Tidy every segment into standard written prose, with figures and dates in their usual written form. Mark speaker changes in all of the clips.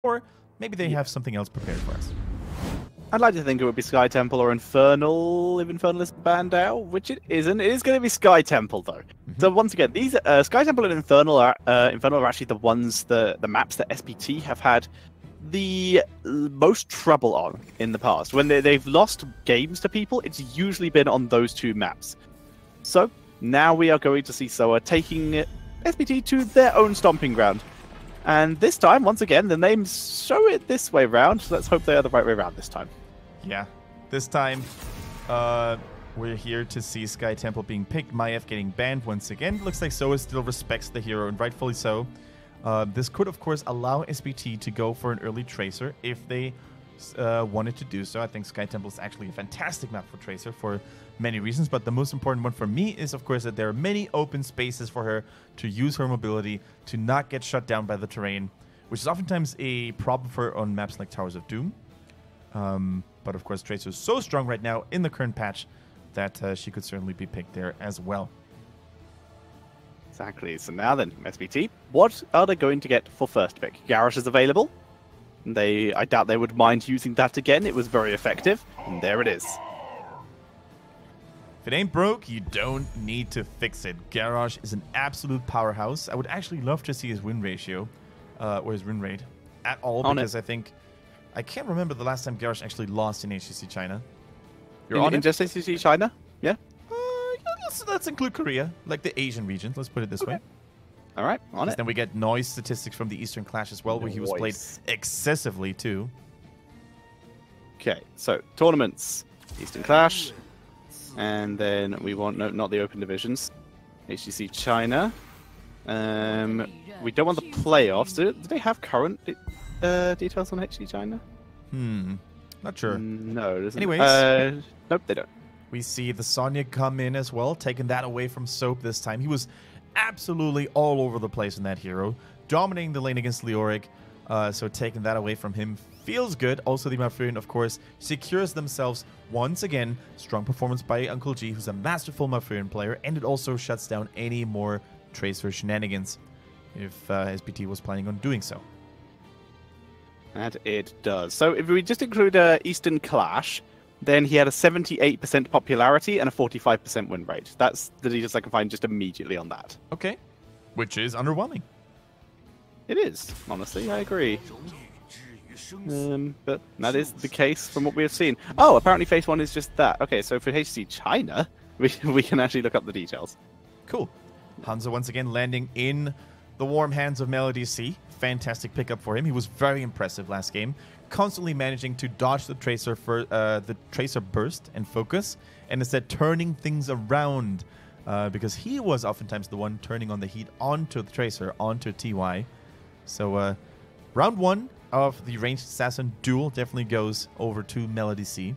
Speaker 1: Or maybe they have something else prepared for us.
Speaker 2: I'd like to think it would be Sky Temple or Infernal, if Infernal is banned out, which it isn't. It is going to be Sky Temple, though. So once again, these Sky Temple and Infernal are actually the ones, the maps that SPT have had the most trouble on in the past. When they've lost games to people, it's usually been on those two maps. So now we are going to see SoA taking SPT to their own stomping ground. And this time, once again, the names show it this way round. So let's hope they are the right way around this time.
Speaker 1: Yeah, this time we're here to see Sky Temple being picked, Maiev getting banned once again. Looks like SoA still respects the hero, and rightfully so. This could, of course, allow SPT to go for an early Tracer if they wanted to do so. I think Sky Temple is actually a fantastic map for Tracer for many reasons, but the most important one for me is, of course, that there are many open spaces for her to use her mobility, to not get shut down by the terrain, which is oftentimes a problem for her on maps like Towers of Doom. But, of course, Tracer is so strong right now in the current patch that she could certainly be picked there as well.
Speaker 2: Exactly. So now then, SPT, what are they going to get for first pick? Garrosh is available. I doubt they would mind using that again. It was very effective. And there it is.
Speaker 1: If it ain't broke, you don't need to fix it. Garrosh is an absolute powerhouse. I would actually love to see his win ratio, or his win rate, at all, because I can't remember the last time Garrosh actually lost in HGC China.
Speaker 2: You're on in just HGC China? Yeah?
Speaker 1: Let's include Korea, like the Asian region. Let's put it this way.
Speaker 2: All right, on it.
Speaker 1: Then we get noise statistics from the Eastern Clash as well, where he was played excessively too.
Speaker 2: Okay, so tournaments, Eastern Clash, and then we want not the open divisions, HGC China. We don't want the playoffs. Do they have current details on HGC China?
Speaker 1: Not sure.
Speaker 2: No, doesn't.
Speaker 1: Anyways,
Speaker 2: nope, they don't.
Speaker 1: We see the Sonya come in as well, taking that away from Soap this time. He was absolutely all over the place in that hero, dominating the lane against Leoric, so taking that away from him feels good. Also, the Mafurian, of course, secures themselves once again. Strong performance by Uncle G, who's a masterful Mafurian player, and it also shuts down any more Tracer shenanigans if SPT was planning on doing so.
Speaker 2: And it does. So if we just include Eastern Clash, then he had a 78% popularity and a 45% win rate. That's the details I can find just immediately on that.
Speaker 1: Okay. Which is underwhelming.
Speaker 2: It is, honestly, I agree. But that is the case from what we have seen. Oh, apparently phase 1 is just that. Okay, so for HC China, we can actually look up the details.
Speaker 1: Cool. Hanzo once again landing in the warm hands of Melody C. Fantastic pickup for him. He was very impressive last game, constantly managing to dodge the Tracer for the Tracer burst and focus, and instead turning things around because he was oftentimes the one turning on the heat onto the Tracer, onto TY. So round 1 of the ranged assassin duel definitely goes over to Melody C.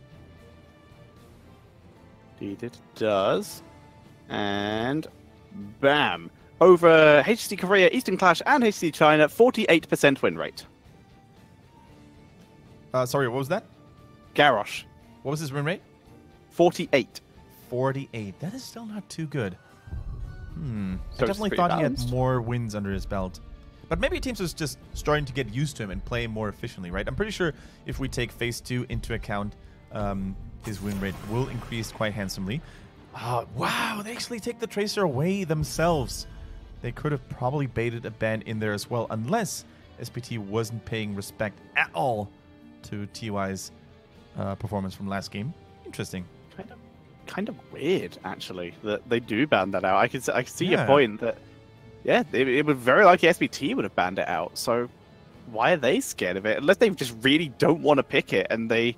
Speaker 2: Indeed it does. And bam! Over HC Korea, Eastern Clash, and HC China, 48% win rate.
Speaker 1: Sorry, what was that?
Speaker 2: Garrosh.
Speaker 1: What was his win rate?
Speaker 2: 48.
Speaker 1: 48. That is still not too good. I
Speaker 2: So
Speaker 1: definitely thought he had more wins under his belt. But maybe teams was just starting to get used to him and play more efficiently, right? I'm pretty sure if we take phase 2 into account, his win rate will increase quite handsomely. Wow, they actually take the Tracer away themselves. They could have probably baited a ban in there as well, unless SPT wasn't paying respect at all to TY's performance from last game. Interesting.
Speaker 2: Kind of weird, actually, that they do ban that out. I can see your point that, yeah, it would very likely SPT would have banned it out. So why are they scared of it? Unless they just really don't want to pick it and they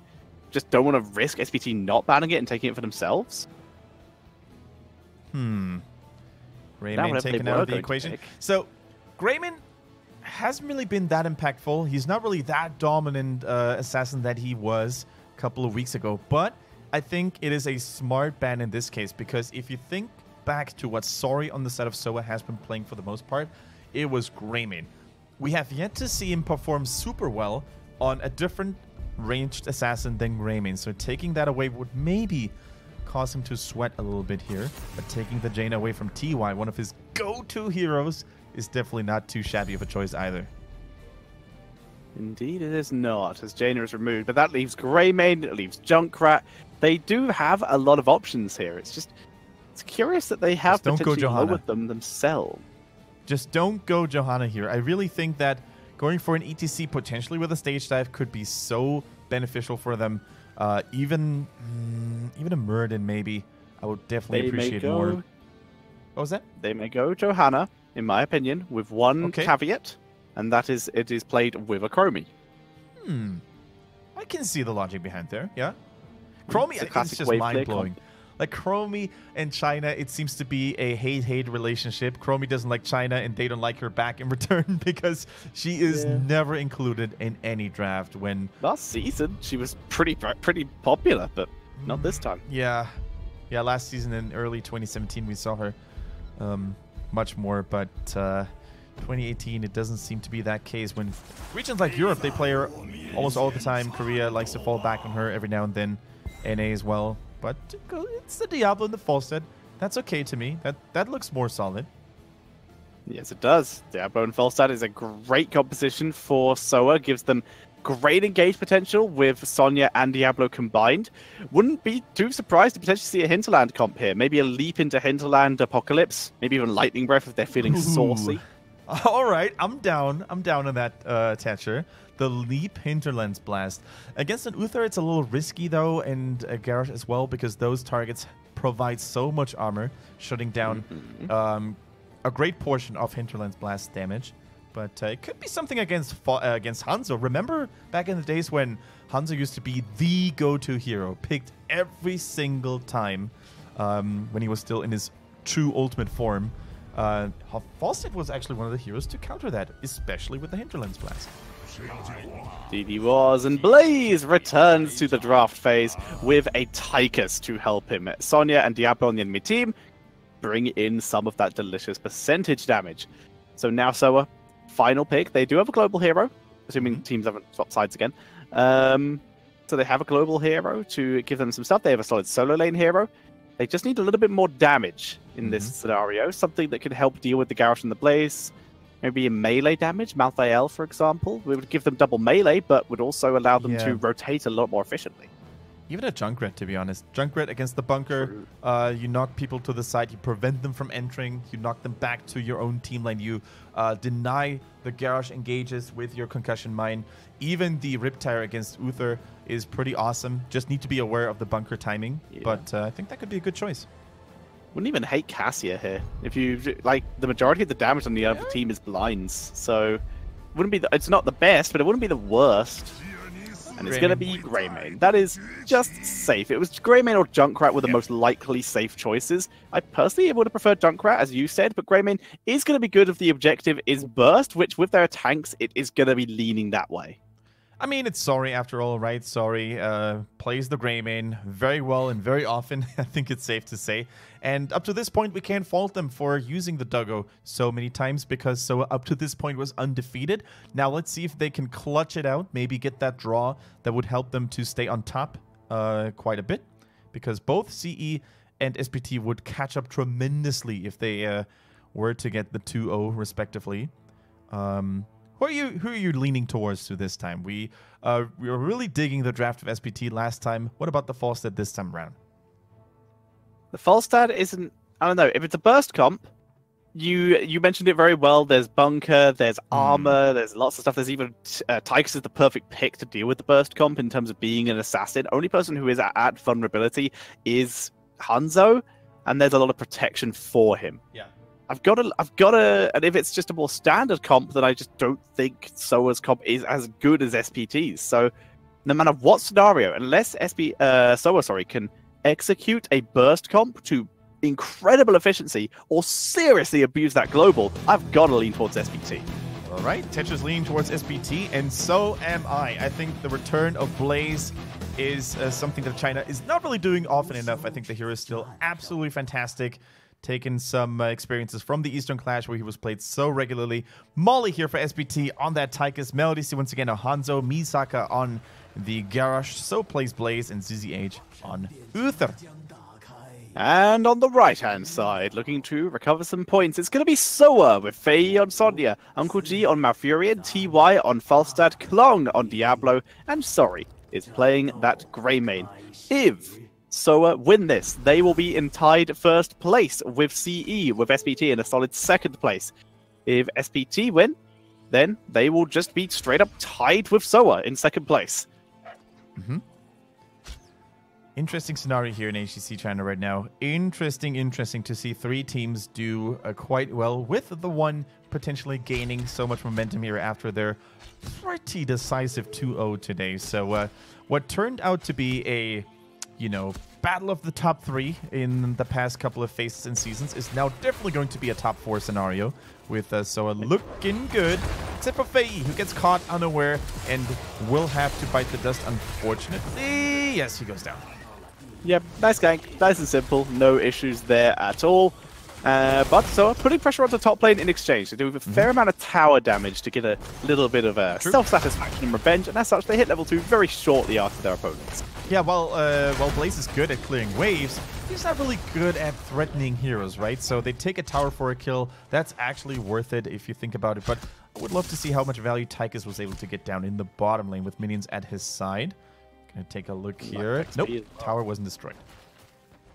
Speaker 2: just don't want to risk SPT not banning it and taking it for themselves.
Speaker 1: Rayman taken out of the equation. So Grayman hasn't really been that impactful. He's not really that dominant assassin that he was a couple of weeks ago. But I think it is a smart ban in this case, because if you think back to what Sorry on the side of SoA has been playing for the most part, it was Grayman. We have yet to see him perform super well on a different ranged assassin than Grayman. So taking that away would maybe cause him to sweat a little bit here. But taking the Jaina away from TY, one of his go-to heroes, is definitely not too shabby of a choice either.
Speaker 2: Indeed it is not, as Jaina is removed. But that leaves Greymane, it leaves Junkrat. They do have a lot of options here. It's curious that they have potentially lowered them themselves.
Speaker 1: Just don't go Johanna here. I really think that going for an ETC potentially with a stage dive could be so beneficial for them. Even a Muradin maybe. I would definitely appreciate more. What was that?
Speaker 2: They may go Johanna, in my opinion, with one caveat, and that is it is played with a Chromie.
Speaker 1: I can see the logic behind there, yeah. Chromie, I think it's just mind-blowing. Like, Chromie and China, it seems to be a hate-hate relationship. Chromie doesn't like China, and they don't like her back in return because she is never included in any draft. When
Speaker 2: last season, she was pretty popular, but not this time.
Speaker 1: Yeah, last season in early 2017, we saw her much more, but 2018, it doesn't seem to be that case. When regions like Europe, they play her almost all the time. Korea likes to fall back on her every now and then. NA as well. But it's the Diablo and the Falstad. That's okay to me. That looks more solid.
Speaker 2: Yes, it does. Diablo and Falstad is a great composition for SoA. Gives them great engage potential with Sonya and Diablo combined. Wouldn't be too surprised to potentially see a Hinterland comp here. Maybe a leap into Hinterland Apocalypse. Maybe even Lightning Breath if they're feeling saucy.
Speaker 1: All right, I'm down on that, Thatcher. The Leap Hinterlands Blast. Against an Uther, it's a little risky, though, and a Garrosh as well, because those targets provide so much armor, shutting down a great portion of Hinterlands Blast damage. But it could be something against Hanzo. Remember back in the days when Hanzo used to be the go-to hero, picked every single time when he was still in his true ultimate form. Falstad was actually one of the heroes to counter that, especially with the Hinterlands Blast.
Speaker 2: DD was, and Blaze returns to the draft phase with a Tychus to help him. Sonya and Diablo on the enemy team bring in some of that delicious percentage damage. So now SoA, final pick. They do have a global hero, assuming teams haven't swapped sides again. So they have a global hero to give them some stuff. They have a solid solo lane hero. They just need a little bit more damage in this scenario. Something that could help deal with the Garrosh and the Blaze. Maybe melee damage, Malthael, for example. We would give them double melee, but would also allow them to rotate a lot more efficiently.
Speaker 1: Even a Junkrat, to be honest. Junkrat against the bunker. You knock people to the side. You prevent them from entering. You knock them back to your own team lane. You deny the Garrosh engages with your concussion mine. Even the Riptire against Uther is pretty awesome. Just need to be aware of the bunker timing. But I think that could be a good choice.
Speaker 2: Wouldn't even hate Cassia here. If you like, the majority of the damage on the other team is blinds, so wouldn't be. It's not the best, but it wouldn't be the worst. And it's going to be Greymane. That is just safe. It was Greymane or Junkrat were the most likely safe choices. I personally would have preferred Junkrat, as you said, but Greymane is going to be good if the objective is burst, which with their tanks, it is going to be leaning that way.
Speaker 1: I mean, it's Sorry after all, right? Sorry plays the Greymane very well and very often, I think it's safe to say. And up to this point, we can't fault them for using the Doggo so many times because SoA up to this point was undefeated. Now let's see if they can clutch it out, maybe get that draw that would help them to stay on top quite a bit. Because both CE and SPT would catch up tremendously if they were to get the 2-0 respectively. Who are you leaning towards to this time? We were really digging the draft of SPT last time. What about the Falstad this time around?
Speaker 2: The Falstad isn't. I don't know. If it's a burst comp, you mentioned it very well. There's bunker, there's armor, there's lots of stuff. There's even Tychus is the perfect pick to deal with the burst comp in terms of being an assassin. Only person who is at vulnerability is Hanzo, and there's a lot of protection for him.
Speaker 1: Yeah.
Speaker 2: I've got to, and if it's just a more standard comp, then I just don't think SoA's comp is as good as SPT's. So, no matter what scenario, unless SoA can execute a burst comp to incredible efficiency or seriously abuse that global, I've got to lean towards SPT.
Speaker 1: All right, Tetcher's leaning towards SPT, and so am I. I think the return of Blaze is something that China is not really doing often enough. I think the hero is still absolutely fantastic. Taken some experiences from the Eastern Clash where he was played so regularly. Molly here for SPT on that Tychus. Melody once again a Hanzo. Misaka on the Garrosh. So plays Blaze and ZZH on Uther.
Speaker 2: And on the right-hand side, looking to recover some points, it's going to be SoA with Faye on Sonya, Uncle G on Malfurion, TY on Falstad, Klong on Diablo, and Sorry is playing that Grey main. If SoA win this, they will be in tied first place with CE, with SPT in a solid second place. If SPT win, then they will just be straight up tied with SoA in second place.
Speaker 1: Mm-hmm. Interesting scenario here in HGC China right now. Interesting to see three teams do quite well, with the one potentially gaining so much momentum here after their pretty decisive 2-0 today. So what turned out to be a, battle of the top three in the past couple of phases and seasons is now definitely going to be a top four scenario, with SoA looking good, except for Faye, who gets caught unaware and will have to bite the dust, unfortunately. Yes, he goes down.
Speaker 2: Yep, nice gank, nice and simple, no issues there at all. But SoA putting pressure onto top lane in exchange. They do a fair amount of tower damage to get a little bit of self-satisfaction and revenge, and as such, they hit level 2 very shortly after their opponents.
Speaker 1: Yeah, while Blaze is good at clearing waves, he's not really good at threatening heroes, right? So they take a tower for a kill. That's actually worth it if you think about it. But I would love to see how much value Tychus was able to get down in the bottom lane with minions at his side. Gonna take a look here. Nope, tower wasn't destroyed.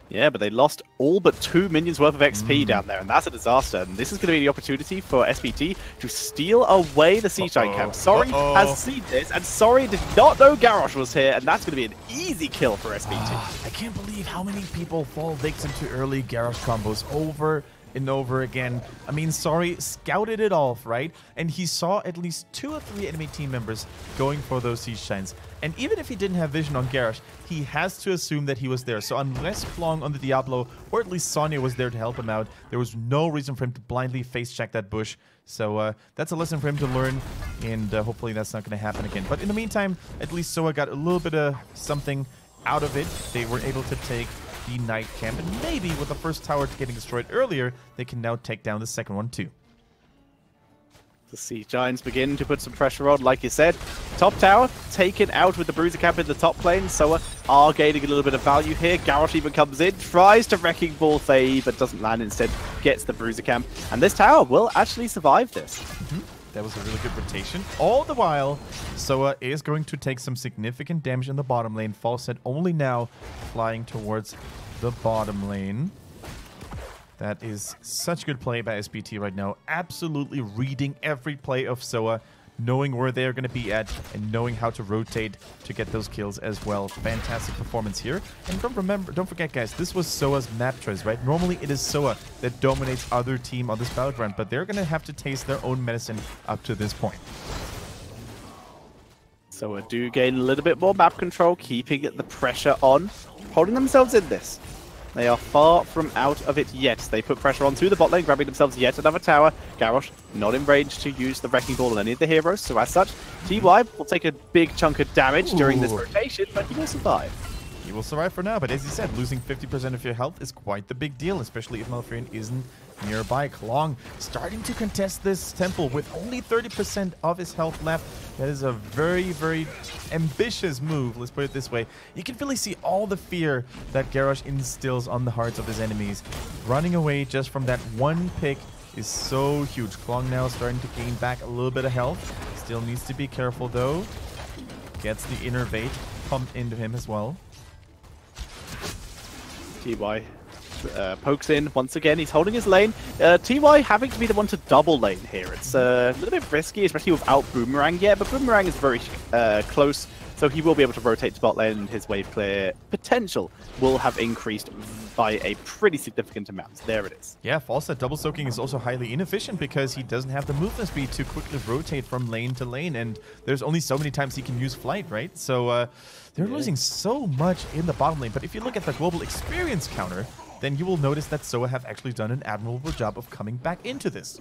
Speaker 2: Yeah, but they lost all but 2 minions worth of XP down there, and that's a disaster. And this is going to be the opportunity for SPT to steal away the Seashine camp. Sorry has seen this, and Sorry did not know Garrosh was here, and that's going to be an easy kill for SPT.
Speaker 1: I can't believe how many people fall victim to early Garrosh combos over and over again. I mean, Sorry scouted it off, right? And he saw at least 2 or 3 enemy team members going for those Siege Shines. And even if he didn't have vision on Garrosh, he has to assume that he was there. So unless Klong on the Diablo, or at least Sonya was there to help him out, there was no reason for him to blindly face check that bush. So that's a lesson for him to learn, and hopefully that's not going to happen again. But in the meantime, at least SoA got a little bit of something out of it. They were able to take the Knight camp, and maybe with the first tower getting destroyed earlier, they can now take down the second one too.
Speaker 2: The Sea Giants begin to put some pressure on, like you said. Top tower taken out with the Bruiser camp in the top lane. SoA are gaining a little bit of value here. Garrosh even comes in, tries to Wrecking Ball Faye, but doesn't land, instead gets the Bruiser camp. And this tower will actually survive this.
Speaker 1: That was a really good rotation. All the while, SoA is going to take some significant damage in the bottom lane. Falstad only now flying towards the bottom lane. That is such good play by SPT right now. Absolutely reading every play of SoA, knowing where they're going to be at, and knowing how to rotate to get those kills as well. Fantastic performance here. And don't forget, guys, this was SoA's map choice, right? Normally it is SoA that dominates other team on this battleground, but they're going to have to taste their own medicine up to this point.
Speaker 2: SoA do gain a little bit more map control, keeping the pressure on, holding themselves in this. They are far from out of it yet. They put pressure onto the bot lane, grabbing themselves yet another tower. Garrosh not in range to use the Wrecking Ball on any of the heroes, so as such, TY will take a big chunk of damage during this rotation, but he will survive.
Speaker 1: He will survive for now, but as you said, losing 50% of your health is quite the big deal, especially if Malfurion isn't nearby. Klong starting to contest this temple with only 30% of his health left. That is a very, very ambitious move, let's put it this way. You can really see all the fear that Garrosh instills on the hearts of his enemies. Running away just from that one pick is so huge. Klong now starting to gain back a little bit of health. Still needs to be careful though. Gets the innervate pumped into him as well.
Speaker 2: TY pokes in once again. He's holding his lane. TY having to be the one to double lane here. It's a little bit risky, especially without Boomerang yet, but Boomerang is very close, so he will be able to rotate to bot lane, and his wave clear potential will have increased by a pretty significant amount. There it is.
Speaker 1: Yeah, Falstad double soaking is also highly inefficient because he doesn't have the movement speed to quickly rotate from lane to lane, and there's only so many times he can use flight, right? So they're losing so much in the bottom lane, but if you look at the global experience counter, then you will notice that SoA have actually done an admirable job of coming back into this.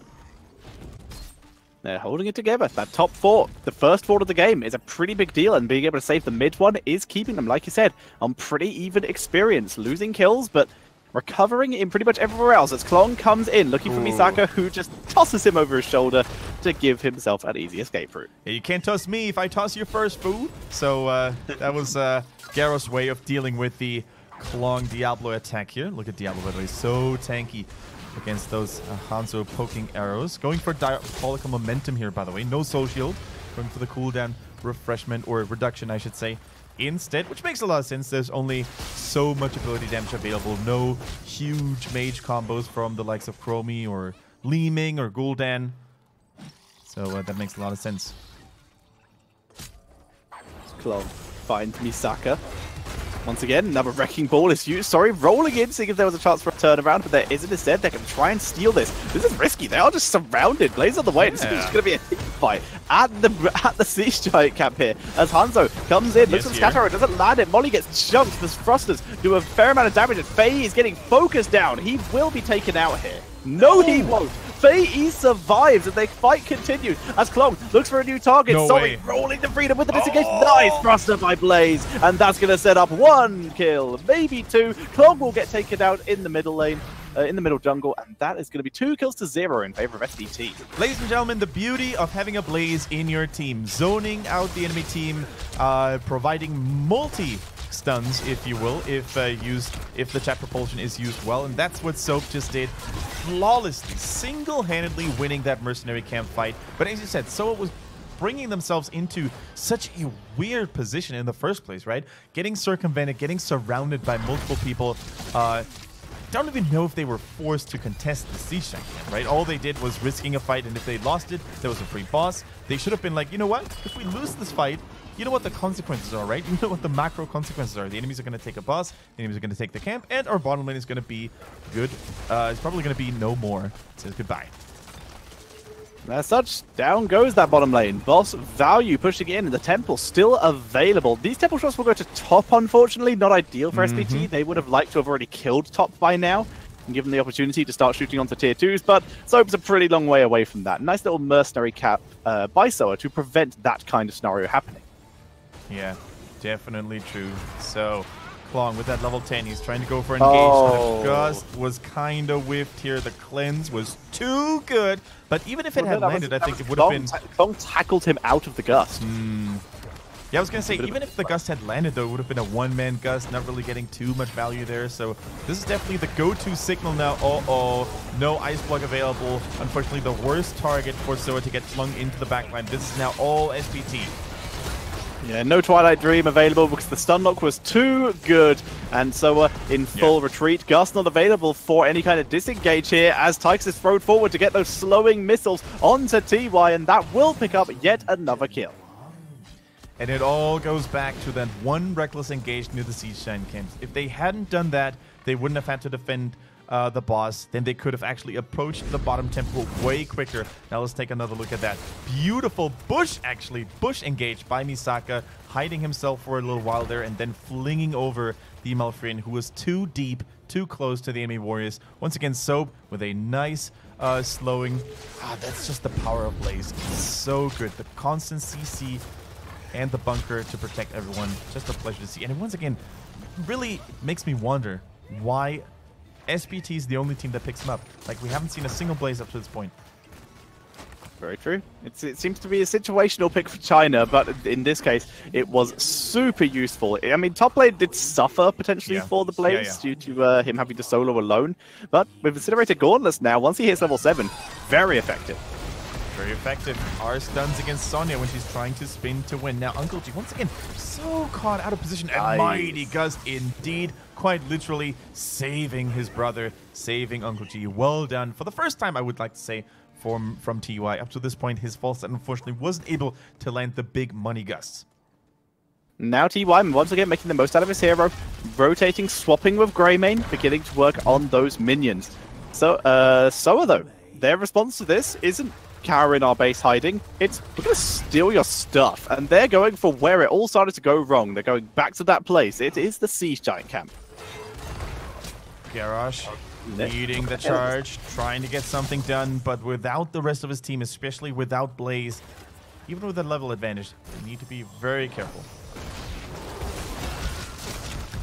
Speaker 2: They're holding it together. That top 4, the first 4 of the game, is a pretty big deal, and being able to save the mid one is keeping them, like you said, on pretty even experience. Losing kills, but recovering in pretty much everywhere else as Klong comes in, looking for Misaka, who just tosses him over his shoulder to give himself an easy escape route.
Speaker 1: Yeah, you can't toss me if I toss you first, fool. So that was Garrosh's way of dealing with the Klong Diablo attack here. Look at Diablo, by the way, so tanky against those Hanzo poking arrows. Going for diabolical momentum here, by the way. No soul shield. Going for the cooldown refreshment, or reduction, I should say, instead, which makes a lot of sense. There's only so much ability damage available. No huge mage combos from the likes of Chromie or Li Ming or Gul'dan. So that makes a lot of sense.
Speaker 2: Klong finds Misaka. Once again, another Wrecking Ball is used. Sorry, rolling in, seeing if there was a chance for a turnaround, but there isn't. Instead, they can try and steal this. This is risky. They are just surrounded. Blaze on the way. This is going to be a fight at the Siege Giant camp here. As Hanzo comes in, looks at Scatter, doesn't land it. Molly gets jumped. The thrusters do a fair amount of damage, and Faye is getting focused down. He will be taken out here. No, he won't. Faye survives, and the fight continues as Klong looks for a new target. Sorry, rolling the freedom with the disengage. Nice thruster by Blaze, and that's going to set up 1 kill, maybe 2. Klong will get taken out in the middle lane, in the middle jungle, and that is going to be 2 kills to 0 in favor of SPT.
Speaker 1: Ladies and gentlemen, the beauty of having a Blaze in your team, zoning out the enemy team, providing multi-stuns, if you will, if the chat propulsion is used well, and that's what Soap just did. Flawlessly, single-handedly winning that mercenary camp fight. But as you said, SoA was bringing themselves into such a weird position in the first place, right? Getting circumvented, getting surrounded by multiple people. Don't even know if they were forced to contest the siege tank, right? All they did was risking a fight, and if they lost it, there was a free boss. They should have been like, you know what? If we lose this fight, you know what the consequences are, right? You know what the macro consequences are. The enemies are going to take a boss, the enemies are going to take the camp, and our bottom lane is going to be good. It's probably going to be no more. It says goodbye.
Speaker 2: As such, down goes that bottom lane. Boss value pushing in, and the temple still available. These temple shots will go to top, unfortunately. Not ideal for SPT. They would have liked to have already killed top by now and given the opportunity to start shooting onto tier 2s, but Soap's a pretty long way away from that. Nice little mercenary cap by SoA to prevent that kind of scenario happening.
Speaker 1: Yeah, definitely true. So, Klong with that level 10, he's trying to go for engage. The gust was kind of whiffed here. The cleanse was too good, but even if it had landed, I think it would have been...
Speaker 2: Klong tackled him out of the gust.
Speaker 1: Yeah, I was going to say, even if the gust had landed, though, it would have been a one-man gust, not really getting too much value there. So this is definitely the go-to signal now. No ice block available. Unfortunately, the worst target for SoA to get flung into the backline. This is now all SPT.
Speaker 2: Yeah, no Twilight Dream available because the stun lock was too good, and SoA in full retreat. Gust not available for any kind of disengage here as Tykes is thrown forward to get those slowing missiles onto TY, and that will pick up yet another kill.
Speaker 1: And it all goes back to that one reckless engage near the Siege Giant camps. If they hadn't done that, they wouldn't have had to defend the boss. Then they could have actually approached the bottom temple way quicker. Now let's take another look at that. Beautiful bush engage by Misaka, hiding himself for a little while there and then flinging over the Malfurion, who was too deep, too close to the enemy warriors. Once again, Soap with a nice slowing. That's just the power of Blaze. It's so good. The constant CC and the bunker to protect everyone. Just a pleasure to see. And once again, really makes me wonder why SPT is the only team that picks him up. Like, we haven't seen a single Blaze up to this point.
Speaker 2: Very true. It seems to be a situational pick for China, but in this case, it was super useful. I mean, top lane did suffer potentially for the Blaze due to him having to solo alone, but with Incinerator Gauntless now, once he hits level 7, very effective.
Speaker 1: Very effective. R stuns against Sonya when she's trying to spin to win. Now, Uncle G, once again, so caught out of position. And Mighty Gust, indeed, quite literally saving his brother, saving Uncle G. Well done. For the first time, I would like to say, from TY. Up to this point, his false start unfortunately wasn't able to land the big money gusts.
Speaker 2: Now TY once again making the most out of his hero, rotating, swapping with Greymane, beginning to work on those minions. So, SoA though, their response to this isn't cower in our base hiding. It's, we're going to steal your stuff. And they're going for where it all started to go wrong. They're going back to that place. It is the Siege Giant camp.
Speaker 1: Garrosh leading the charge, trying to get something done, but without the rest of his team, especially without Blaze, even with a level advantage, they need to be very careful.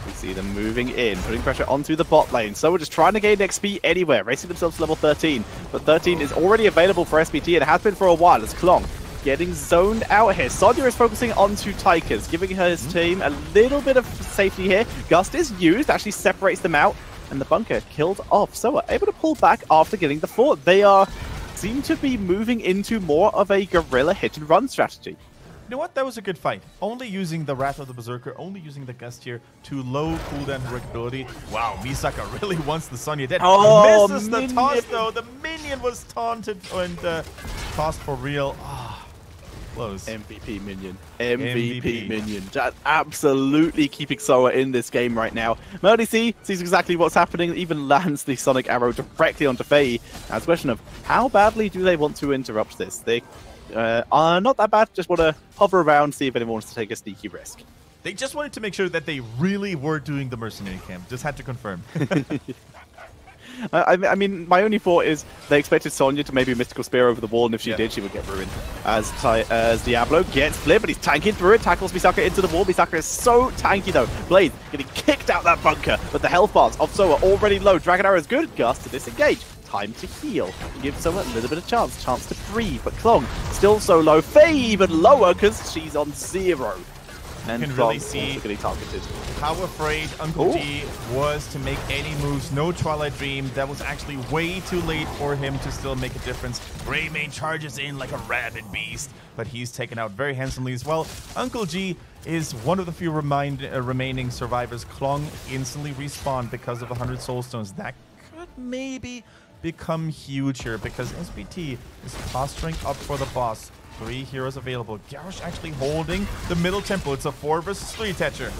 Speaker 2: We see them moving in, putting pressure onto the bot lane. So we're just trying to gain XP anywhere, racing themselves to level 13. But 13 is already available for SPT and has been for a while as Klong getting zoned out here. Sonya is focusing onto Tigers, giving her his team a little bit of safety here. Gust is used, actually separates them out, and the bunker killed off. SoA able to pull back after getting the fort. They seem to be moving into more of a guerrilla hit-and-run strategy.
Speaker 1: You know what? That was a good fight. Only using the Wrath of the Berserker, only using the Gust here to low cooldown heroic ability. Wow, Misaka really wants the Sonya dead.
Speaker 2: Oh,
Speaker 1: misses the toss though. The minion was taunted and tossed for real. Ah, close.
Speaker 2: MVP minion. MVP minion. Just absolutely keeping SoA in this game right now. Melody C sees exactly what's happening, even lands the Sonic Arrow directly onto Faye. Now it's a question of how badly do they want to interrupt this? They are not that bad, just want to hover around, see if anyone wants to take a sneaky risk.
Speaker 1: They just wanted to make sure that they really were doing the mercenary camp. Just had to confirm.
Speaker 2: I mean, my only thought is they expected Sonya to maybe Mystical Spear over the wall, and if she did, she would get ruined. As Diablo gets flipped, but he's tanking through it, tackles Misaka into the wall. Misaka is so tanky though. Blade getting kicked out that bunker, but the health bars of SoA already low. Dragon Arrow is good. Gust to disengage. Time to heal. Give SoA a little bit of chance to breathe, but Klong still so low. Faye even lower because she's on 0. And
Speaker 1: you can really see
Speaker 2: getting targeted.
Speaker 1: How afraid Uncle G was to make any moves. No Twilight Dream. That was actually way too late for him to still make a difference. Greymane charges in like a rabid beast, but he's taken out very handsomely as well. Uncle G is one of the few remaining survivors. Klong instantly respawned because of 100 soul stones. That could maybe become huge here because SPT is posturing up for the boss. 3 heroes available. Garrosh actually holding the middle temple. It's a 4 versus 3 Tetcher.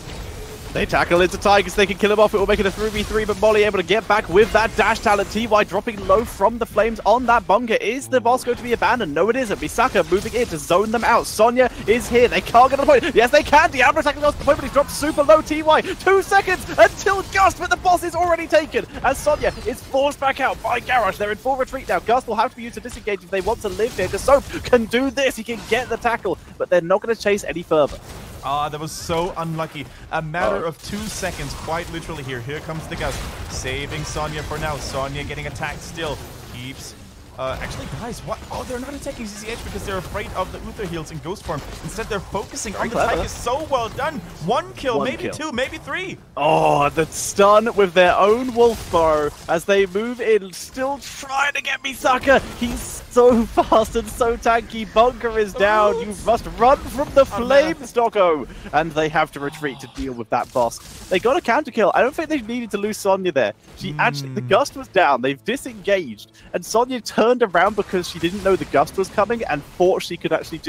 Speaker 2: They tackle into Tigers. They can kill him off. It will make it a 3v3, but Molly able to get back with that dash talent. TY dropping low from the flames on that bunker. Is the boss going to be abandoned? No, it isn't. Misaka moving in to zone them out. Sonya is here. They can't get to the point. Yes, they can. Diablo attacking off the point, but he's dropped super low. TY, 2 seconds until Gust, but the boss is already taken as Sonya is forced back out by Garrosh. They're in full retreat now. Gust will have to be used to disengage if they want to live here, because Soap can do this. He can get the tackle, but they're not going to chase any further.
Speaker 1: Ah, that was so unlucky. A matter of 2 seconds, quite literally here. Here comes the Gust, saving Sonya for now. Sonya getting attacked still. Keeps... actually, guys, what? Oh, they're not attacking CCH because they're afraid of the Uther heals in Ghost form. Instead, they're focusing on the Tigers. So well done. 1 kill, maybe 2, maybe 3. Oh,
Speaker 2: the stun with their own wolf bow as they move in, still trying to get Misaka. He's so fast and so tanky. Bunker is down. You must run from the flames, Doggo. And they have to retreat to deal with that boss. They got a counter kill. I don't think they needed to lose Sonya there. She actually, the Gust was down. They've disengaged, and Sonya turned around because she didn't know the Gust was coming and thought she could actually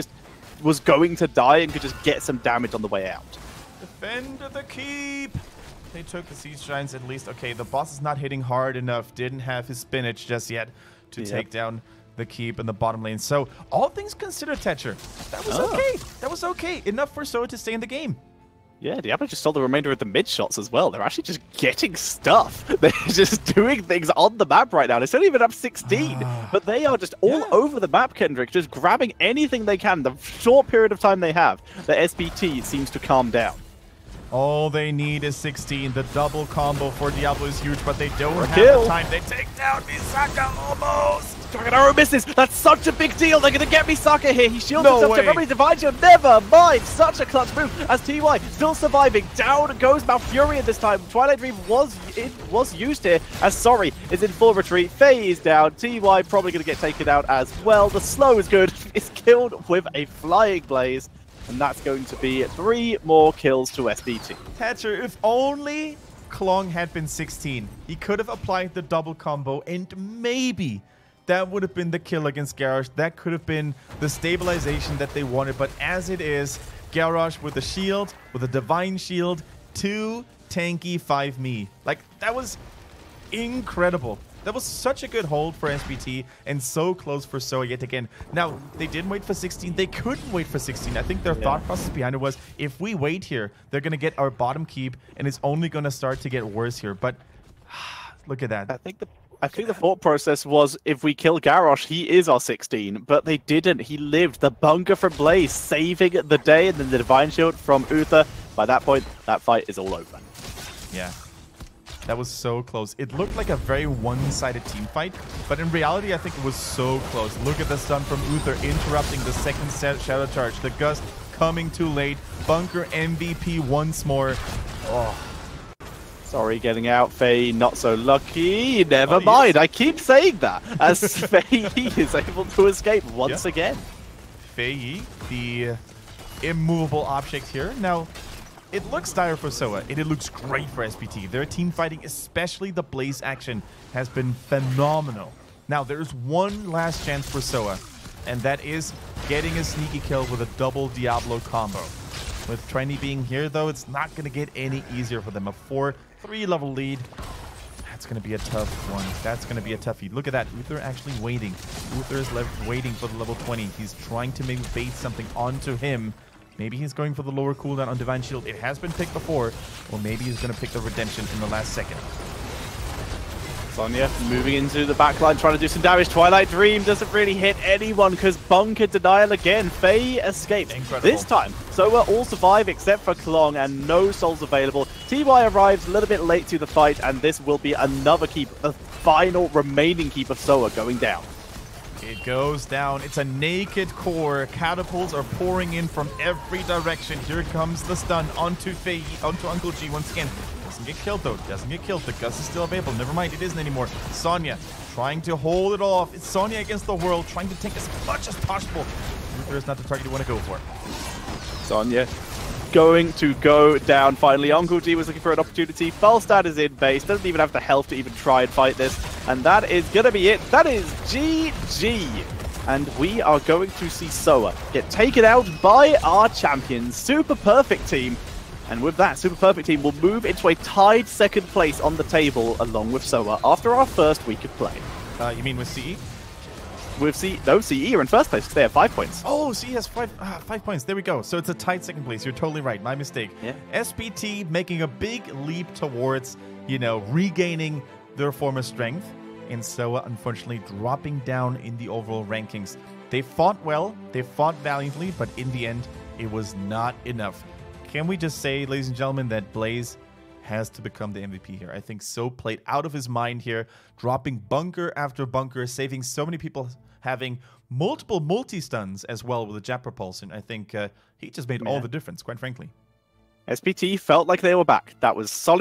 Speaker 2: was going to die and could just get some damage on the way out.
Speaker 1: Defend the keep. They took the Siege Giants at least. Okay, the boss is not hitting hard enough. Didn't have his spinach just yet to take down the keep in the bottom lane. So all things considered, Tetcher, that was okay. That was okay. Enough for SoA to stay in the game.
Speaker 2: Yeah, Diablo just stole the remainder of the mid shots as well. They're actually just getting stuff. They're just doing things on the map right now. It's only even up 16, but they are just all over the map, Kendrick, just grabbing anything they can. The short period of time they have, the SPT seems to calm down.
Speaker 1: All they need is 16. The double combo for Diablo is huge, but they don't have the time. They take down Misaka almost.
Speaker 2: Dragon Arrow misses. That's such a big deal. They're going to get Misaka here. He shields himself to probably Divine Shield. Never mind. Such a clutch move as TY still surviving. Down goes Malfurion this time. Twilight Dream was used here as Sorry is in full retreat. Faye is down. TY probably going to get taken out as well. The slow is good. It's killed with a Flying Blaze. And that's going to be 3 more kills to SPT.
Speaker 1: Thatcher, if only Klong had been 16, he could have applied the double combo, and maybe that would have been the kill against Garrosh. That could have been the stabilization that they wanted. But as it is, Garrosh with a shield, with a Divine Shield, 2 tanky, 5 me. Like, that was incredible. That was such a good hold for SPT and so close for SoA yet again. Now, they didn't wait for 16. They couldn't wait for 16. I think their thought process behind it was, if we wait here, they're going to get our bottom keep, and it's only going to start to get worse here. But look at that.
Speaker 2: I think the thought process was, if we kill Garrosh, he is our 16. But they didn't. He lived. The bunker from Blaze saving the day, and then the Divine Shield from Uther. By that point, that fight is all over.
Speaker 1: Yeah. That was so close. It looked like a very one-sided team fight, but in reality, I think it was so close. Look at the stun from Uther interrupting the second Shadow Charge. The Gust coming too late. Bunker MVP once more. Oh.
Speaker 2: Sorry, getting out. Faye, not so lucky. Never mind. I keep saying that as Faye is able to escape once again.
Speaker 1: Faye, the immovable object here. Now, it looks dire for SoA. It looks great for SPT. Their team fighting, especially the Blaze action, has been phenomenal. Now, there's one last chance for SoA, and that is getting a sneaky kill with a double Diablo combo. With Trendy being here, though, it's not going to get any easier for them. A 4-3 level lead. That's going to be a tough one. That's going to be a toughie. Look at that. Uther actually waiting. Uther is left waiting for the level 20. He's trying to maybe bait something onto him. Maybe he's going for the lower cooldown on Divine Shield. It has been picked before. Or maybe he's going to pick the Redemption in the last second.
Speaker 2: Sonya moving into the backline, trying to do some damage. Twilight Dream doesn't really hit anyone because Bunker denial again. Faye escapes.
Speaker 1: Incredible.
Speaker 2: This time, SoA all survive except for Klong and no souls available. TY arrives a little bit late to the fight, and this will be another keep, the final remaining keep of SoA going down.
Speaker 1: It goes down. It's a naked core. Catapults are pouring in from every direction. Here comes the stun onto Faye, onto Uncle G once again. Doesn't get killed though. Doesn't get killed. The Gus is still available. Never mind, it isn't anymore. Sonya trying to hold it off. It's Sonya against the world, trying to take as much as possible. Uther is not the target you want to go for.
Speaker 2: Sonya going to go down finally. Uncle G was looking for an opportunity. Falstad is in base. Doesn't even have the health to even try and fight this. And that is going to be it. That is GG. And we are going to see SoA get taken out by our champions. Super Perfect team. And with that, Super Perfect team will move into a tied second place on the table along with SoA after our first week of play.
Speaker 1: You mean with CE?
Speaker 2: With CE are in first place because they have 5 points.
Speaker 1: Oh, CE has 5 points. There we go. So it's a tight second place. You're totally right. My mistake.
Speaker 2: Yeah.
Speaker 1: SPT making a big leap towards, regaining their former strength. And SoA, unfortunately, dropping down in the overall rankings. They fought well. They fought valiantly. But in the end, it was not enough. Can we just say, ladies and gentlemen, that Blaze has to become the MVP here? I think So played out of his mind here, dropping bunker after bunker, saving so many people, having multiple multi-stuns as well with the Jab Propulsion. I think he just made all the difference, quite frankly.
Speaker 2: SPT felt like they were back. That was solid.